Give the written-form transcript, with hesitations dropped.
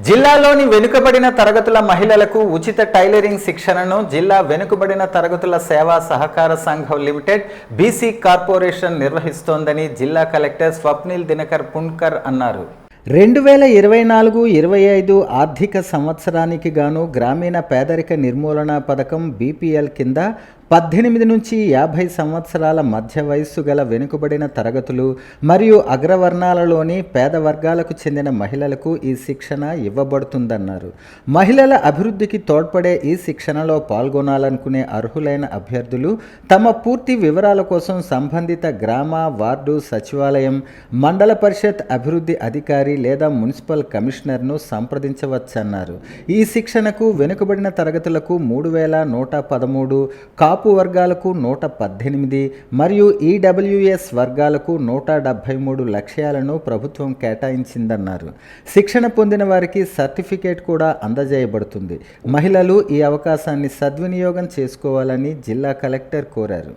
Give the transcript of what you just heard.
జిల్లాలోని వెనుకబడిన తరగతుల మహిళలకు ఉచిత టైలరింగ్ శిక్షణను జిల్లా వెనుకబడిన తరగతుల సేవా సహకార సంఘం లిమిటెడ్ బీసీ కార్పొరేషన్ నిర్వహిస్తోందని జిల్లా కలెక్టర్ స్వప్నిల్ దినకర్ పుణ్కర్ అన్నారు. 2024-25 ఆర్థిక సంవత్సరానికి గాను గ్రామీణ పేదరిక నిర్మూలన పథకం బీపీఎల్ కింద 18 నుంచి 50 సంవత్సరాల మధ్య వయస్సు గల వెనుకబడిన తరగతులు మరియు అగ్రవర్ణాలలోని పేద వర్గాలకు చెందిన మహిళలకు ఈ శిక్షణ ఇవ్వబడుతుందన్నారు. మహిళల అభివృద్ధికి తోడ్పడే ఈ శిక్షణలో పాల్గొనాలనుకునే అర్హులైన అభ్యర్థులు తమ పూర్తి వివరాల కోసం సంబంధిత గ్రామ, వార్డు సచివాలయం, మండల పరిషత్ అభివృద్ధి అధికారి లేదా మున్సిపల్ కమిషనర్ను సంప్రదించవచ్చన్నారు. ఈ శిక్షణకు వెనుకబడిన తరగతులకు 3113, కాపు వర్గాలకు 118 మరియు ఈడబ్ల్యూఎస్ వర్గాలకు 173 లక్ష్యాలను ప్రభుత్వం కేటాయించిందన్నారు. శిక్షణ పొందిన వారికి సర్టిఫికేట్ కూడా అందజేయబడుతుంది. మహిళలు ఈ అవకాశాన్ని సద్వినియోగం చేసుకోవాలని జిల్లా కలెక్టర్ కోరారు.